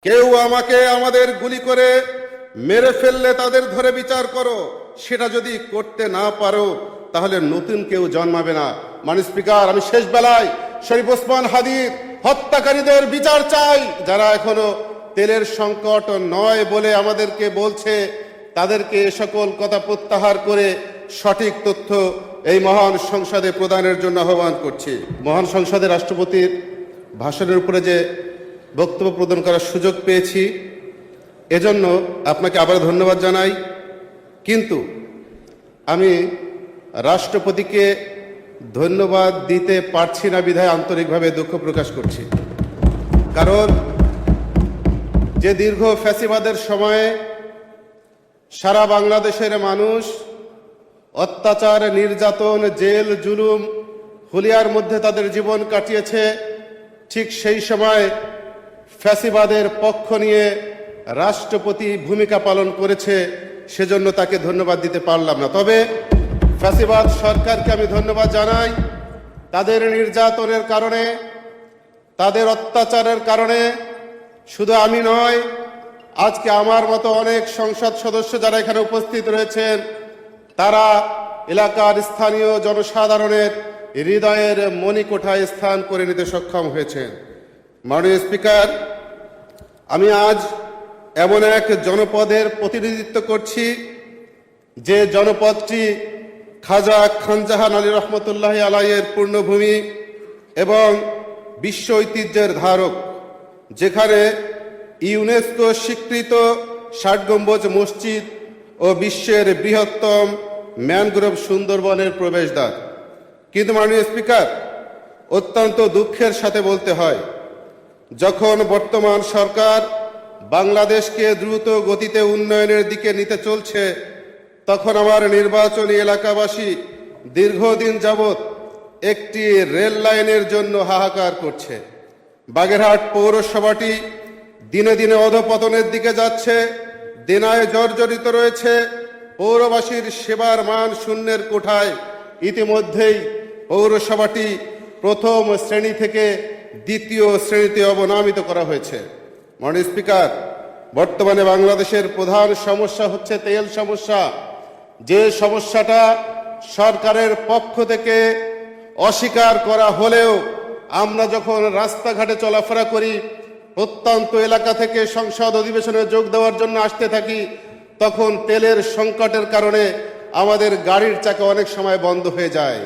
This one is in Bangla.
কেউ আমাকে আমাদের গুলি করে মেরে ফেললে তাদের ধরে বিচার করো, সেটা যদি করতে না পারো তাহলে নতুন কেউ জন্মাবে না। মাননীয় স্পিকার, আমি শেষ বেলায় শরীফ ওসমান হাদির হত্যাকারীদের বিচার চাই। যারা এখনো তেলের সংকট নয় বলে আমাদেরকে বলছে, তাদেরকে এ সকল কথা প্রত্যাহার করে সঠিক তথ্য এই মহান সংসদে প্রদানের জন্য আহ্বান করছি। মহান সংসদে রাষ্ট্রপতির ভাষণের উপরে যে বক্তব্য প্রদান করার সুযোগ পেয়েছি, এজন্য আপনাকে আবার ধন্যবাদ জানাই। কিন্তু আমি রাষ্ট্রপতিকে ধন্যবাদ দিতে পারছি না বিধায় আন্তরিকভাবে দুঃখ প্রকাশ করছি। কারণ যে দীর্ঘ ফ্যাসিবাদের সময়ে সারা বাংলাদেশের মানুষ অত্যাচার, নির্যাতন, জেল, জুলুম, হুলিয়ার মধ্যে তাদের জীবন কাটিয়েছে, ঠিক সেই সময় ফ্যাসিবাদের পক্ষ নিয়ে রাষ্ট্রপতি ভূমিকা পালন করেছে। সেজন্য তাকে ধন্যবাদ দিতে পারলাম না। তবে ফ্যাসিবাদ সরকারকে আমি ধন্যবাদ জানাই। তাদের নির্যাতনের কারণে, তাদের অত্যাচারের কারণে শুধু আমি নয়, আজকে আমার মতো অনেক সংসদ সদস্য যারা এখানে উপস্থিত রয়েছেন, তারা এলাকার স্থানীয় জনসাধারণের হৃদয়ের মণিকোঠায় স্থান করে নিতে সক্ষম হয়েছেন। মাননীয় স্পিকার, আমি আজ এমন এক জনপদের প্রতিনিধিত্ব করছি যে জনপদটি খাজা খানজাহান আলী রহমতুল্লাহ আলাইয়ের পূর্ণভূমি এবং বিশ্ব ঐতিহ্যের ধারক, যেখানে ইউনেস্কো স্বীকৃত ৬০ গম্বুজ মসজিদ ও বিশ্বের বৃহত্তম ম্যানগ্রোভ সুন্দরবনের প্রবেশদ্বার। কিন্তু মাননীয় স্পিকার, অত্যন্ত দুঃখের সাথে বলতে হয়, যখন বর্তমান সরকার বাংলাদেশকে দ্রুত গতিতে উন্নয়নের দিকে নিতে চলছে, তখন আমার নির্বাচনী এলাকাবাসী দীর্ঘদিন যাবৎ একটি রেল লাইনের জন্য হাহাকার করছে। বাগেরহাট পৌরসভাটি দিনে দিনে অধপতনের দিকে যাচ্ছে, দেনায় জর্জরিত রয়েছে। পৌরবাসীর সেবার মান শূন্যের কোঠায়। ইতিমধ্যেই পৌরসভাটি প্রথম শ্রেণী থেকে দ্বিতীয় শ্রেণীতে অবনমিত করা হয়েছে। মাননীয় স্পিকার, বর্তমানে বাংলাদেশের প্রধান সমস্যা হচ্ছে তেল সমস্যা। যে সমস্যাটা সরকারের পক্ষ থেকে অস্বীকার করা হলেও আমরা যখন রাস্তাঘাটে চলাফেরা করি, প্রত্যন্ত এলাকা থেকে সংসদ অধিবেশনে যোগ দেওয়ার জন্য আসতে থাকি, তখন তেলের সংকটের কারণে আমাদের গাড়ির চাকা অনেক সময় বন্ধ হয়ে যায়।